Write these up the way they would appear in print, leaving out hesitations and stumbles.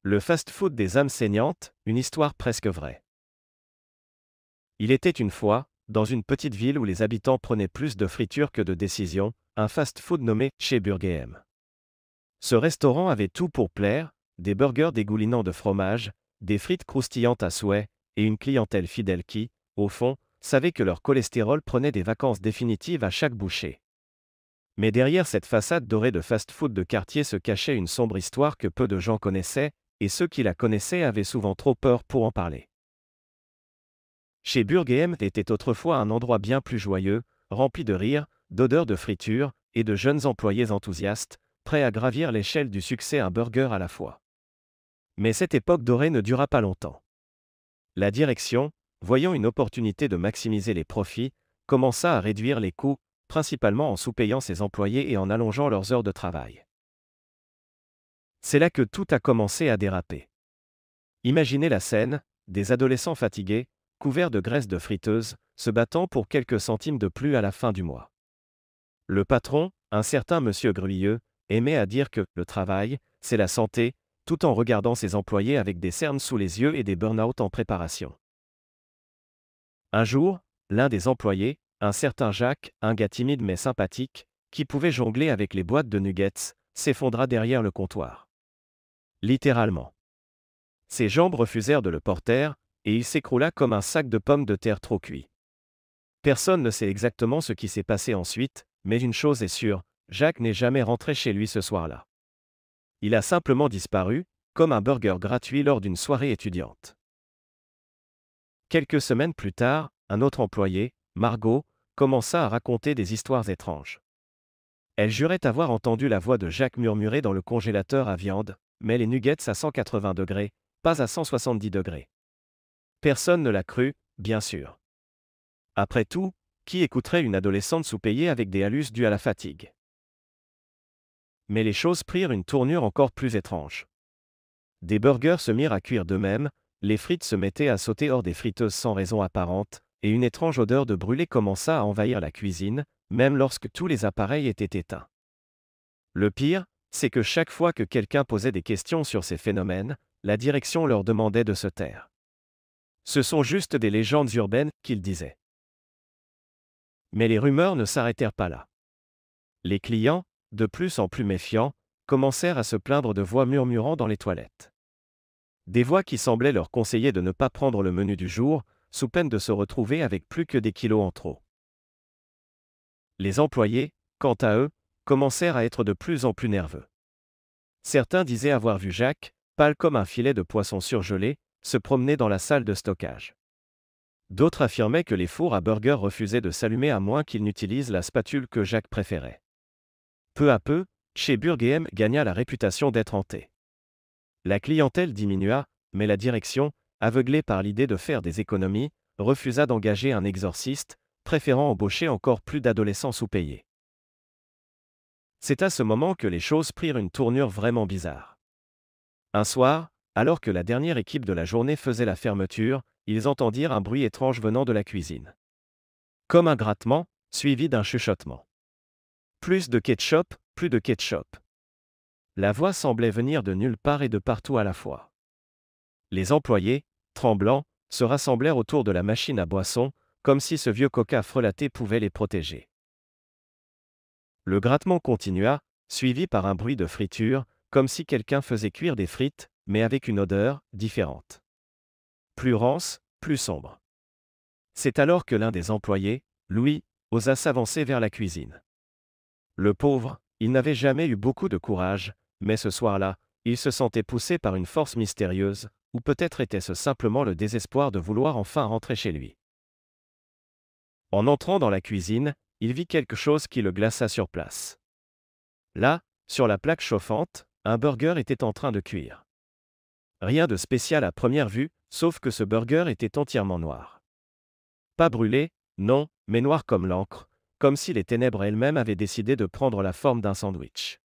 Le fast-food des âmes saignantes, une histoire presque vraie. Il était une fois, dans une petite ville où les habitants prenaient plus de friture que de décisions, un fast-food nommé Chez Burger. Ce restaurant avait tout pour plaire, des burgers dégoulinants de fromage, des frites croustillantes à souhait, et une clientèle fidèle qui, au fond, savait que leur cholestérol prenait des vacances définitives à chaque bouchée. Mais derrière cette façade dorée de fast-food de quartier se cachait une sombre histoire que peu de gens connaissaient, et ceux qui la connaissaient avaient souvent trop peur pour en parler. Chez Burger était autrefois un endroit bien plus joyeux, rempli de rires, d'odeurs de friture, et de jeunes employés enthousiastes, prêts à gravir l'échelle du succès un burger à la fois. Mais cette époque dorée ne dura pas longtemps. La direction, voyant une opportunité de maximiser les profits, commença à réduire les coûts, principalement en sous-payant ses employés et en allongeant leurs heures de travail. C'est là que tout a commencé à déraper. Imaginez la scène, des adolescents fatigués, couverts de graisse de friteuse, se battant pour quelques centimes de plus à la fin du mois. Le patron, un certain monsieur Gruilleux, aimait à dire que le travail, c'est la santé, tout en regardant ses employés avec des cernes sous les yeux et des burn-out en préparation. Un jour, l'un des employés, un certain Jacques, un gars timide mais sympathique, qui pouvait jongler avec les boîtes de nuggets, s'effondra derrière le comptoir. Littéralement. Ses jambes refusèrent de le porter, et il s'écroula comme un sac de pommes de terre trop cuit. Personne ne sait exactement ce qui s'est passé ensuite, mais une chose est sûre, Jacques n'est jamais rentré chez lui ce soir-là. Il a simplement disparu, comme un burger gratuit lors d'une soirée étudiante. Quelques semaines plus tard, un autre employé, Margot, commença à raconter des histoires étranges. Elle jurait avoir entendu la voix de Jacques murmurer dans le congélateur à viande, mais les nuggets à 180 degrés, pas à 170 degrés. Personne ne l'a cru, bien sûr. Après tout, qui écouterait une adolescente sous-payée avec des halus dus à la fatigue? Mais les choses prirent une tournure encore plus étrange. Des burgers se mirent à cuire d'eux-mêmes, les frites se mettaient à sauter hors des friteuses sans raison apparente, et une étrange odeur de brûlé commença à envahir la cuisine, même lorsque tous les appareils étaient éteints. Le pire, c'est que chaque fois que quelqu'un posait des questions sur ces phénomènes, la direction leur demandait de se taire. Ce sont juste des légendes urbaines, qu'ils disaient. Mais les rumeurs ne s'arrêtèrent pas là. Les clients, de plus en plus méfiants, commencèrent à se plaindre de voix murmurant dans les toilettes. Des voix qui semblaient leur conseiller de ne pas prendre le menu du jour, sous peine de se retrouver avec plus que des kilos en trop. Les employés, quant à eux, commencèrent à être de plus en plus nerveux. Certains disaient avoir vu Jacques, pâle comme un filet de poisson surgelé, se promener dans la salle de stockage. D'autres affirmaient que les fours à burger refusaient de s'allumer à moins qu'ils n'utilisent la spatule que Jacques préférait. Peu à peu, Chez Burger gagna la réputation d'être hanté. La clientèle diminua, mais la direction, aveuglée par l'idée de faire des économies, refusa d'engager un exorciste, préférant embaucher encore plus d'adolescents sous-payés. C'est à ce moment que les choses prirent une tournure vraiment bizarre. Un soir, alors que la dernière équipe de la journée faisait la fermeture, ils entendirent un bruit étrange venant de la cuisine. Comme un grattement, suivi d'un chuchotement. Plus de ketchup, plus de ketchup. La voix semblait venir de nulle part et de partout à la fois. Les employés, tremblants, se rassemblèrent autour de la machine à boisson, comme si ce vieux coca frelaté pouvait les protéger. Le grattement continua, suivi par un bruit de friture, comme si quelqu'un faisait cuire des frites, mais avec une odeur différente. Plus rance, plus sombre. C'est alors que l'un des employés, Louis, osa s'avancer vers la cuisine. Le pauvre, il n'avait jamais eu beaucoup de courage, mais ce soir-là, il se sentait poussé par une force mystérieuse, ou peut-être était-ce simplement le désespoir de vouloir enfin rentrer chez lui. En entrant dans la cuisine, il vit quelque chose qui le glaça sur place. Là, sur la plaque chauffante, un burger était en train de cuire. Rien de spécial à première vue, sauf que ce burger était entièrement noir. Pas brûlé, non, mais noir comme l'encre, comme si les ténèbres elles-mêmes avaient décidé de prendre la forme d'un sandwich.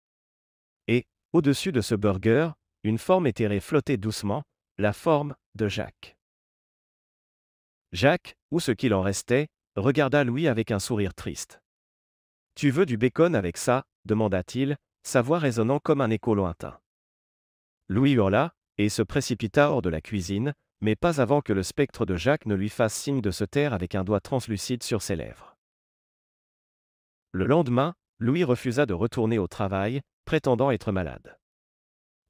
Et, au-dessus de ce burger, une forme éthérée flottait doucement, la forme de Jacques. Jacques, ou ce qu'il en restait, regarda Louis avec un sourire triste. « Tu veux du bacon avec ça » demanda-t-il, sa voix résonnant comme un écho lointain. Louis hurla, et se précipita hors de la cuisine, mais pas avant que le spectre de Jacques ne lui fasse signe de se taire avec un doigt translucide sur ses lèvres. Le lendemain, Louis refusa de retourner au travail, prétendant être malade.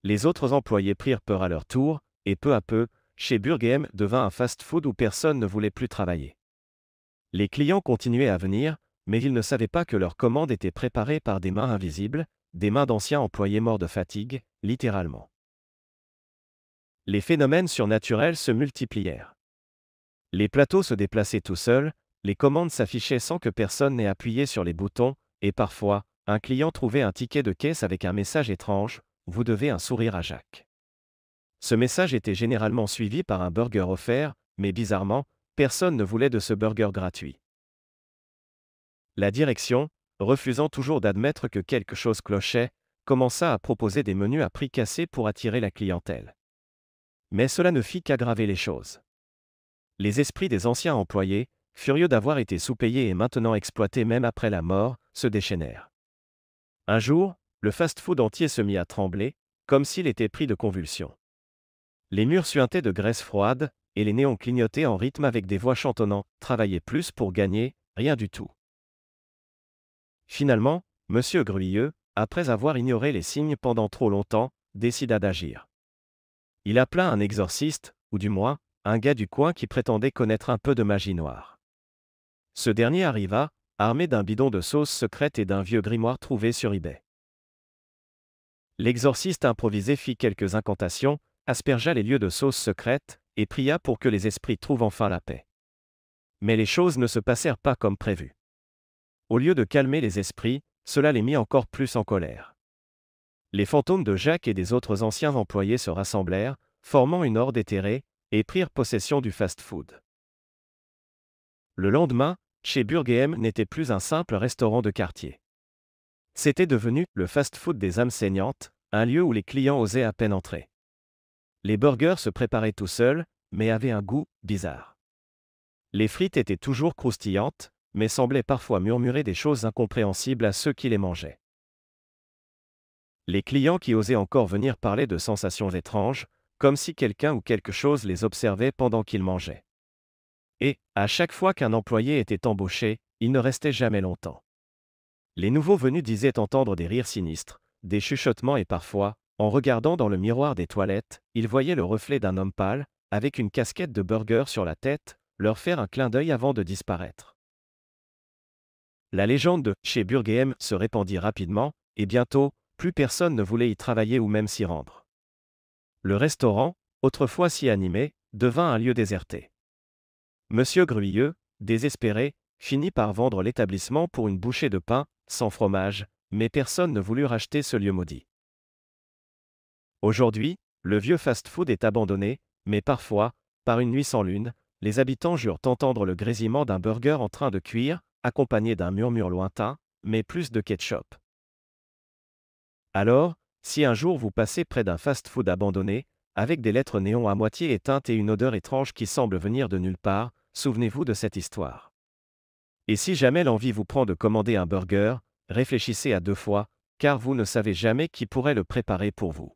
Les autres employés prirent peur à leur tour, et peu à peu, chez Burgheim devint un fast-food où personne ne voulait plus travailler. Les clients continuaient à venir, mais ils ne savaient pas que leurs commandes étaient préparées par des mains invisibles, des mains d'anciens employés morts de fatigue, littéralement. Les phénomènes surnaturels se multiplièrent. Les plateaux se déplaçaient tout seuls, les commandes s'affichaient sans que personne n'ait appuyé sur les boutons, et parfois, un client trouvait un ticket de caisse avec un message étrange, « Vous devez un sourire à Jacques ». Ce message était généralement suivi par un burger offert, mais bizarrement, personne ne voulait de ce burger gratuit. La direction, refusant toujours d'admettre que quelque chose clochait, commença à proposer des menus à prix cassé pour attirer la clientèle. Mais cela ne fit qu'aggraver les choses. Les esprits des anciens employés, furieux d'avoir été sous-payés et maintenant exploités même après la mort, se déchaînèrent. Un jour, le fast-food entier se mit à trembler, comme s'il était pris de convulsions. Les murs suintaient de graisse froide, et les néons clignotaient en rythme avec des voix chantonnant « Travailler plus pour gagner, rien du tout ». Finalement, M. Gruilleux, après avoir ignoré les signes pendant trop longtemps, décida d'agir. Il appela un exorciste, ou du moins, un gars du coin qui prétendait connaître un peu de magie noire. Ce dernier arriva, armé d'un bidon de sauce secrète et d'un vieux grimoire trouvé sur eBay. L'exorciste improvisé fit quelques incantations, aspergea les lieux de sauce secrète, et pria pour que les esprits trouvent enfin la paix. Mais les choses ne se passèrent pas comme prévu. Au lieu de calmer les esprits, cela les mit encore plus en colère. Les fantômes de Jacques et des autres anciens employés se rassemblèrent, formant une horde éthérée, et prirent possession du fast-food. Le lendemain, chez Burgheim n'était plus un simple restaurant de quartier. C'était devenu le fast-food des âmes saignantes, un lieu où les clients osaient à peine entrer. Les burgers se préparaient tout seuls, mais avaient un goût bizarre. Les frites étaient toujours croustillantes, mais semblaient parfois murmurer des choses incompréhensibles à ceux qui les mangeaient. Les clients qui osaient encore venir parlaient de sensations étranges, comme si quelqu'un ou quelque chose les observait pendant qu'ils mangeaient. Et, à chaque fois qu'un employé était embauché, il ne restait jamais longtemps. Les nouveaux venus disaient entendre des rires sinistres, des chuchotements et parfois, en regardant dans le miroir des toilettes, ils voyaient le reflet d'un homme pâle, avec une casquette de burger sur la tête, leur faire un clin d'œil avant de disparaître. La légende de « chez Burgheim » se répandit rapidement, et bientôt, plus personne ne voulait y travailler ou même s'y rendre. Le restaurant, autrefois si animé, devint un lieu déserté. Monsieur Gruilleux, désespéré, finit par vendre l'établissement pour une bouchée de pain, sans fromage, mais personne ne voulut racheter ce lieu maudit. Aujourd'hui, le vieux fast-food est abandonné, mais parfois, par une nuit sans lune, les habitants jurent entendre le grésillement d'un burger en train de cuire, accompagné d'un murmure lointain, mais plus de ketchup. Alors, si un jour vous passez près d'un fast-food abandonné, avec des lettres néon à moitié éteintes et une odeur étrange qui semble venir de nulle part, souvenez-vous de cette histoire. Et si jamais l'envie vous prend de commander un burger, réfléchissez à 2 fois, car vous ne savez jamais qui pourrait le préparer pour vous.